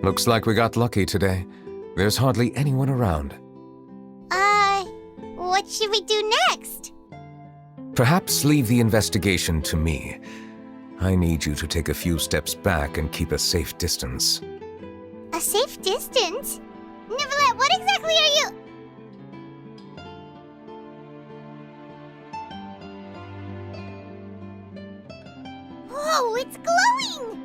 Looks like we got lucky today. There's hardly anyone around. What should we do next? Perhaps leave the investigation to me. I need you to take a few steps back and keep a safe distance. A safe distance? Neverlet, what exactly are you... Whoa, it's glowing!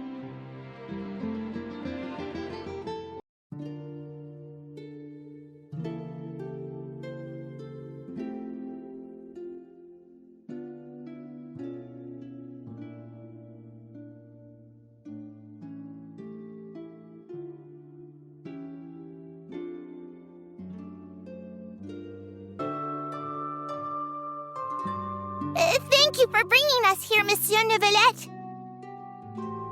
Thank you for bringing us here, Monsieur Neuvillette.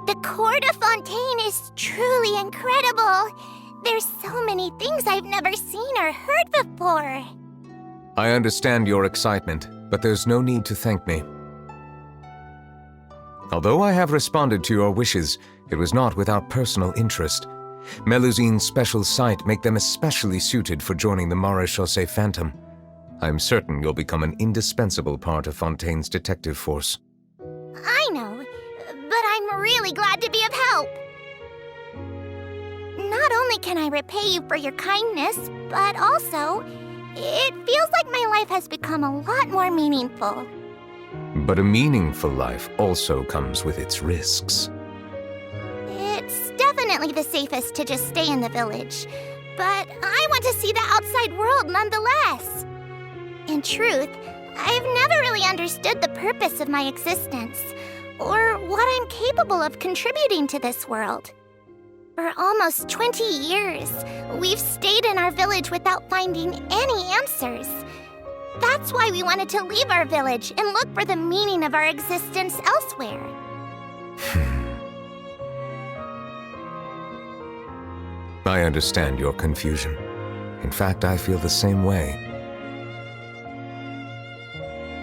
The court of Fontaine is truly incredible. There's so many things I've never seen or heard before. I understand your excitement, but there's no need to thank me. Although I have responded to your wishes, it was not without personal interest. Melusine's special sight make them especially suited for joining the Maréchaussée Phantom. I'm certain you'll become an indispensable part of Fontaine's detective force. I know, but I'm really glad to be of help. Not only can I repay you for your kindness, but also, it feels like my life has become a lot more meaningful. But a meaningful life also comes with its risks. It's definitely the safest to just stay in the village, but I want to see the outside world nonetheless. In truth, I've never really understood the purpose of my existence, or what I'm capable of contributing to this world. For almost 20 years, we've stayed in our village without finding any answers. That's why we wanted to leave our village and look for the meaning of our existence elsewhere. I understand your confusion. In fact, I feel the same way.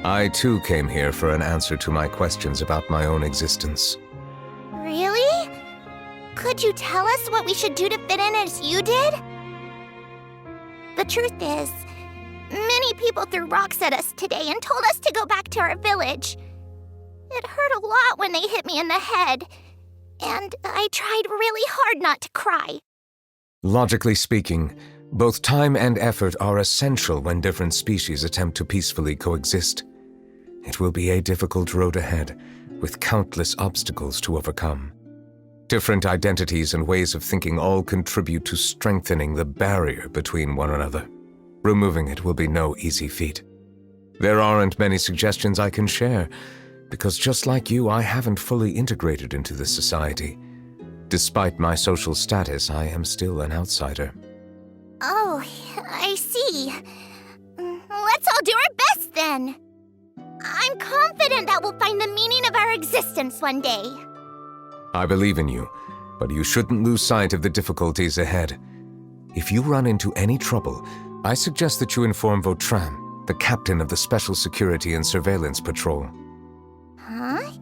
I too came here for an answer to my questions about my own existence. Really? Could you tell us what we should do to fit in as you did? The truth is, many people threw rocks at us today and told us to go back to our village. It hurt a lot when they hit me in the head, and I tried really hard not to cry. Logically speaking, both time and effort are essential when different species attempt to peacefully coexist. It will be a difficult road ahead, with countless obstacles to overcome. Different identities and ways of thinking all contribute to strengthening the barrier between one another. Removing it will be no easy feat. There aren't many suggestions I can share, because just like you, I haven't fully integrated into this society. Despite my social status, I am still an outsider. Oh, I see. Let's all do our best then. I'm confident that we'll find the meaning of our existence one day. I believe in you, but you shouldn't lose sight of the difficulties ahead. If you run into any trouble, I suggest that you inform Vautrin, the captain of the Special Security and Surveillance Patrol. Huh?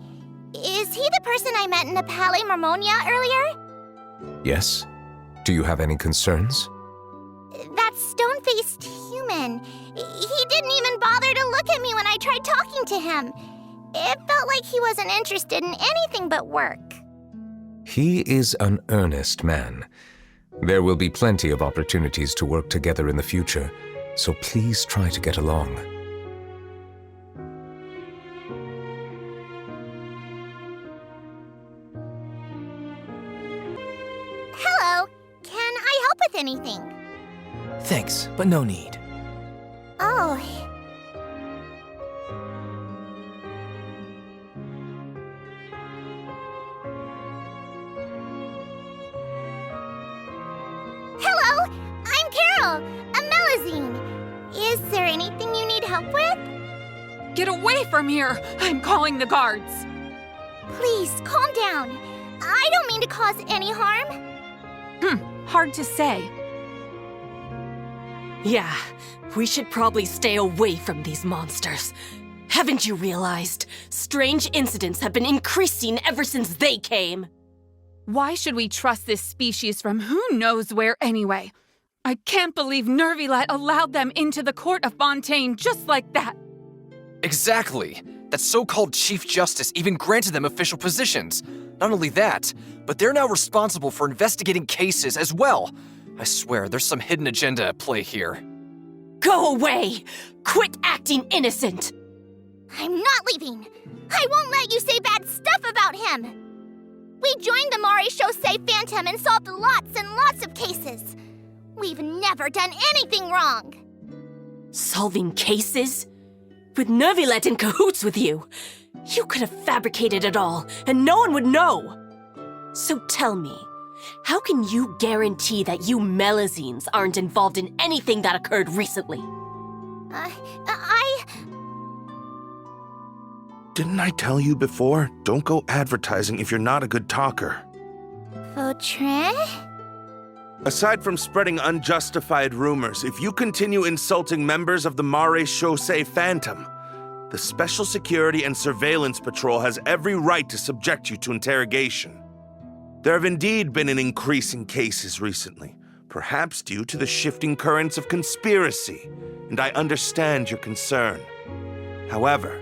Is he the person I met in the Palais Marmonia earlier? Yes? Do you have any concerns? That stone-faced human. He didn't even bother to look at me when I tried talking to him. It felt like he wasn't interested in anything but work. He is an earnest man. There will be plenty of opportunities to work together in the future, so please try to get along. Hello. Can I help with anything? Thanks, but no need. Oh. Hello, I'm Carol, a Melusine. Is there anything you need help with? Get away from here! I'm calling the guards! Please, calm down. I don't mean to cause any harm. Hard to say. Yeah, we should probably stay away from these monsters. Haven't you realized? Strange incidents have been increasing ever since they came. Why should we trust this species from who knows where anyway? I can't believe Nervilet allowed them into the court of Fontaine just like that. Exactly. That so-called Chief Justice even granted them official positions. Not only that, but they're now responsible for investigating cases as well. I swear, there's some hidden agenda at play here. Go away! Quit acting innocent! I'm not leaving. I won't let you say bad stuff about him. We joined the Mare Chaussee Phantom and solved lots and lots of cases. We've never done anything wrong. Solving cases? With Nervilet in cahoots with you? You could have fabricated it all, and no one would know. So tell me, how can you guarantee that you Melusines aren't involved in anything that occurred recently? Didn't I tell you before? Don't go advertising if you're not a good talker. Fontaine? Aside from spreading unjustified rumors, if you continue insulting members of the Mare Chaussee Phantom, the Special Security and Surveillance Patrol has every right to subject you to interrogation. There have indeed been an increase in cases recently, perhaps due to the shifting currents of conspiracy, and I understand your concern. However,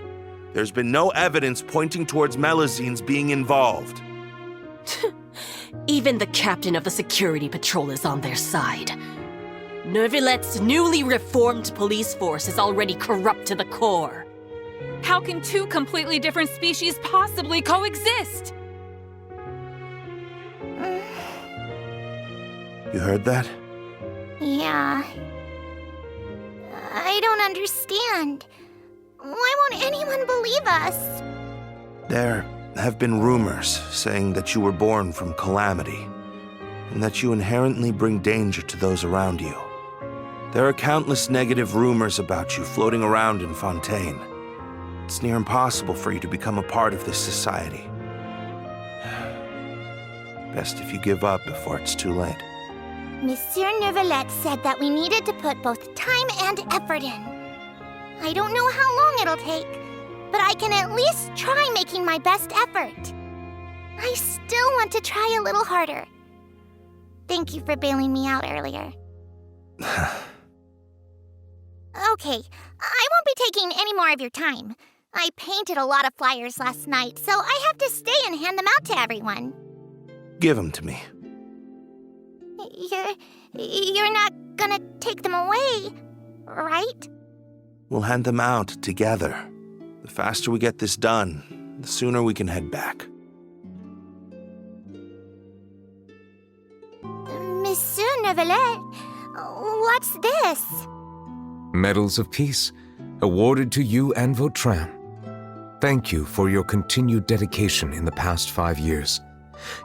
there's been no evidence pointing towards Melusines being involved. Even the captain of the security patrol is on their side. Nervilet's newly reformed police force is already corrupt to the core. How can two completely different species possibly coexist? You heard that? Yeah. I don't understand. Why won't anyone believe us? There have been rumors saying that you were born from calamity, and that you inherently bring danger to those around you. There are countless negative rumors about you floating around in Fontaine. It's near impossible for you to become a part of this society. Best if you give up before it's too late. Monsieur Nervilet said that we needed to put both time and effort in. I don't know how long it'll take, but I can at least try making my best effort. I still want to try a little harder. Thank you for bailing me out earlier. Okay, I won't be taking any more of your time. I painted a lot of flyers last night, so I have to stay and hand them out to everyone. Give them to me. You're not gonna take them away, right? We'll hand them out together. The faster we get this done, the sooner we can head back. Monsieur Nervilet, what's this? Medals of Peace, awarded to you and Vautrin. Thank you for your continued dedication in the past 5 years.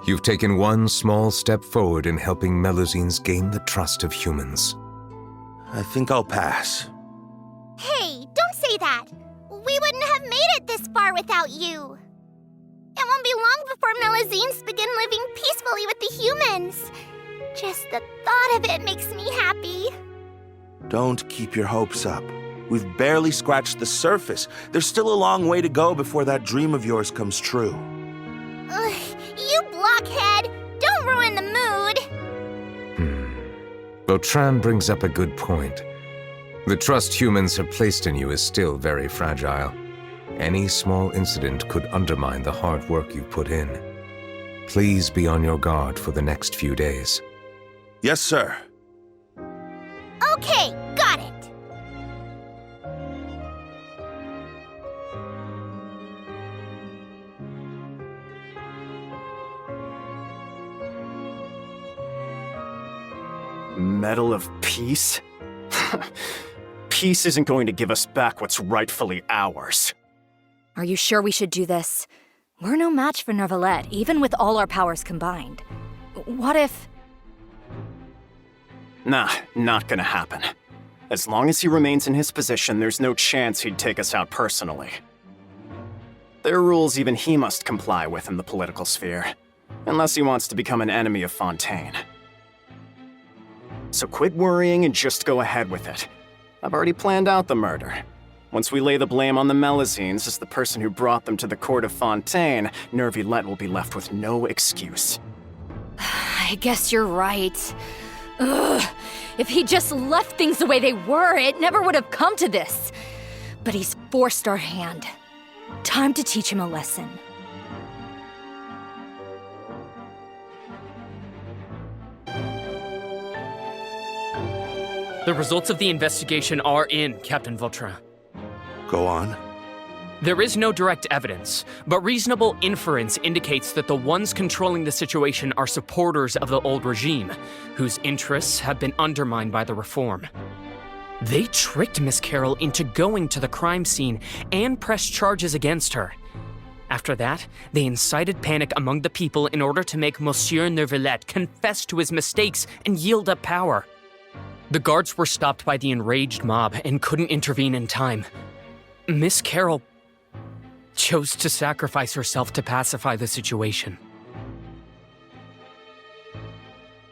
You've taken one small step forward in helping Melusines gain the trust of humans. I think I'll pass. Hey, don't say that. We wouldn't have made it this far without you. It won't be long before Melusines begin living peacefully with the humans. Just the thought of it makes me happy. Don't keep your hopes up. We've barely scratched the surface. There's still a long way to go before that dream of yours comes true. Ugh, you blockhead! Don't ruin the mood! Vautrin brings up a good point. The trust humans have placed in you is still very fragile. Any small incident could undermine the hard work you've put in. Please be on your guard for the next few days. Yes, sir. Okay, got it. Medal of Peace? Peace isn't going to give us back what's rightfully ours. Are you sure we should do this? We're no match for Nervilet, even with all our powers combined. What if... Nah, not gonna happen. As long as he remains in his position, there's no chance he'd take us out personally. There are rules even he must comply with in the political sphere, unless he wants to become an enemy of Fontaine. So quit worrying and just go ahead with it. I've already planned out the murder. Once we lay the blame on the Melusines as the person who brought them to the court of Fontaine, Nervilet will be left with no excuse. I guess you're right. Ugh. If he just left things the way they were, it never would have come to this. But he's forced our hand. Time to teach him a lesson. The results of the investigation are in, Captain Vautrin. Go on. There is no direct evidence, but reasonable inference indicates that the ones controlling the situation are supporters of the old regime, whose interests have been undermined by the reform. They tricked Miss Carroll into going to the crime scene and pressed charges against her. After that, they incited panic among the people in order to make Monsieur Neuvillette confess to his mistakes and yield up power. The guards were stopped by the enraged mob and couldn't intervene in time. Miss Carroll chose to sacrifice herself to pacify the situation.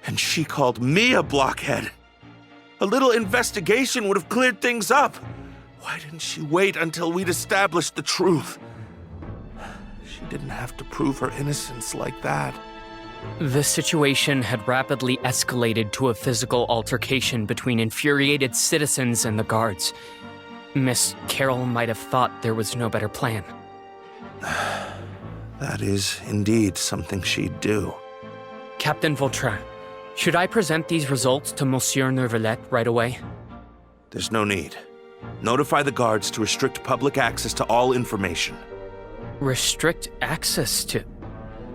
And she called me a blockhead. A little investigation would have cleared things up. Why didn't she wait until we'd established the truth? She didn't have to prove her innocence like that. The situation had rapidly escalated to a physical altercation between infuriated citizens and the guards. Miss Carroll might have thought there was no better plan. That is indeed something she'd do. Captain Vautrin, should I present these results to Monsieur Neuvillette right away? There's no need. Notify the guards to restrict public access to all information. Restrict access to...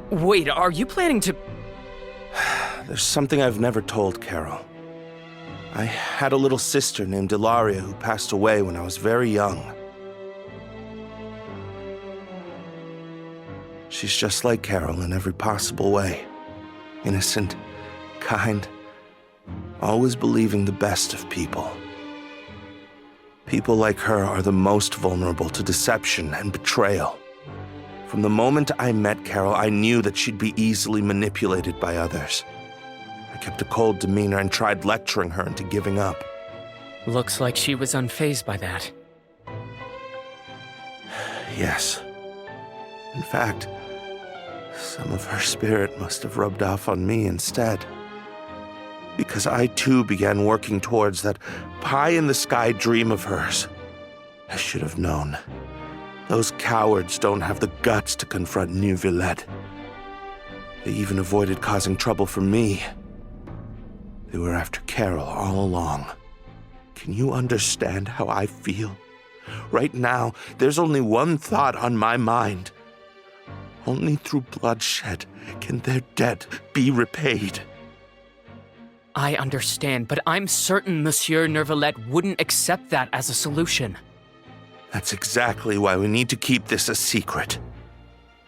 Wait, are you planning to... There's something I've never told Carol. I had a little sister named Ilaria who passed away when I was very young. She's just like Carol in every possible way. Innocent, kind, always believing the best of people. People like her are the most vulnerable to deception and betrayal. From the moment I met Carol, I knew that she'd be easily manipulated by others. I kept a cold demeanor and tried lecturing her into giving up. Looks like she was unfazed by that. Yes. In fact, some of her spirit must have rubbed off on me instead. Because I too began working towards that pie-in-the-sky dream of hers. I should have known. Those cowards don't have the guts to confront Neuvillette. They even avoided causing trouble for me. They were after Carol all along. Can you understand how I feel? Right now, there's only one thought on my mind. Only through bloodshed can their debt be repaid. I understand, but I'm certain Monsieur Neuvillette wouldn't accept that as a solution. That's exactly why we need to keep this a secret.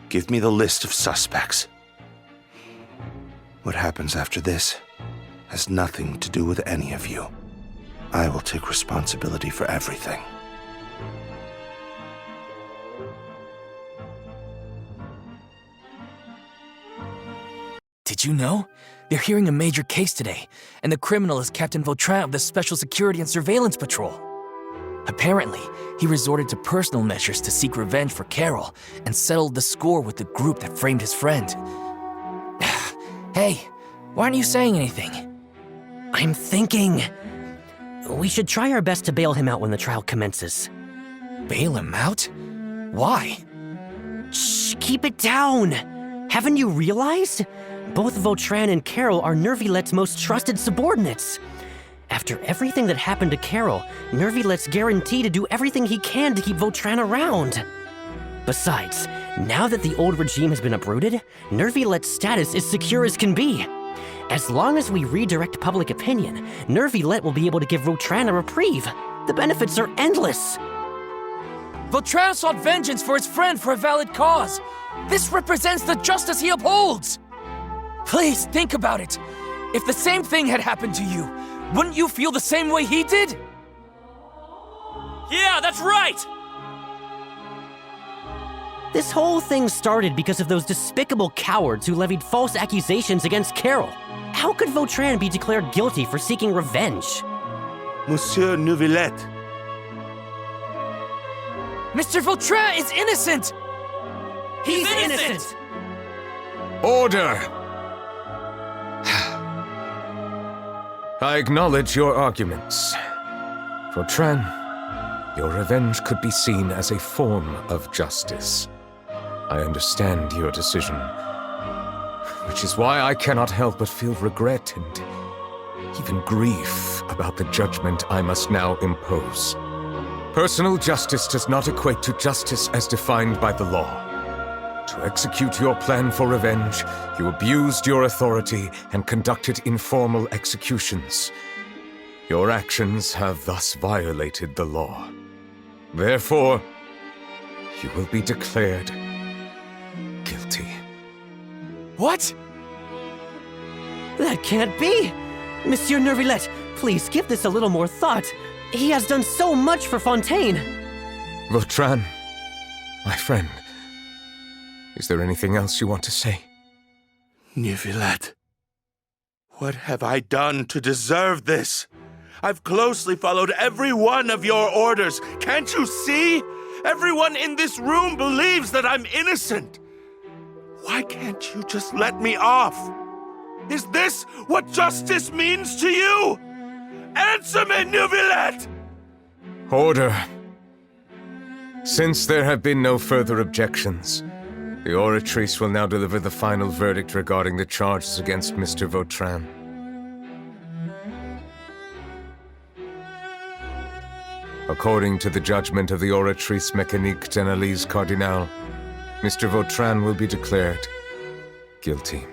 Give me the list of suspects. What happens after this has nothing to do with any of you. I will take responsibility for everything. Did you know? They're hearing a major case today, and the criminal is Captain Vautrin of the Special Security and Surveillance Patrol. Apparently, he resorted to personal measures to seek revenge for Carol and settled the score with the group that framed his friend. Hey, why aren't you saying anything? I'm thinking... we should try our best to bail him out when the trial commences. Bail him out? Why? Shh, keep it down! Haven't you realized? Both Vautrin and Carol are Nervillette's most trusted subordinates. After everything that happened to Carol, Nervillette's guaranteed to do everything he can to keep Vautrin around. Besides, now that the old regime has been uprooted, Nervillette's status is secure as can be. As long as we redirect public opinion, Neuvillette will be able to give Vautrin a reprieve. The benefits are endless. Vautrin sought vengeance for his friend for a valid cause. This represents the justice he upholds. Please think about it. If the same thing had happened to you, wouldn't you feel the same way he did? Yeah, that's right! This whole thing started because of those despicable cowards who levied false accusations against Carol. How could Vautrin be declared guilty for seeking revenge? Monsieur Neuvillette. Mr. Vautrin is innocent! He's innocent! Order! I acknowledge your arguments. Vautrin, your revenge could be seen as a form of justice. I understand your decision, which is why I cannot help but feel regret and even grief about the judgment I must now impose. Personal justice does not equate to justice as defined by the law. To execute your plan for revenge, you abused your authority and conducted informal executions. Your actions have thus violated the law. Therefore, you will be declared guilty. What? That can't be! Monsieur Neuvillette, please give this a little more thought. He has done so much for Fontaine. Vautrin, my friend, is there anything else you want to say? Neuvillette, what have I done to deserve this? I've closely followed every one of your orders. Can't you see? Everyone in this room believes that I'm innocent. Why can't you just let me off? Is this what justice means to you? Answer me, Neuvillette! Order. Since there have been no further objections, the Oratrice will now deliver the final verdict regarding the charges against Mr. Vautrin. According to the judgment of the Oratrice Mécanique d'Analyse Cardinale, Mr. Vautrin will be declared guilty.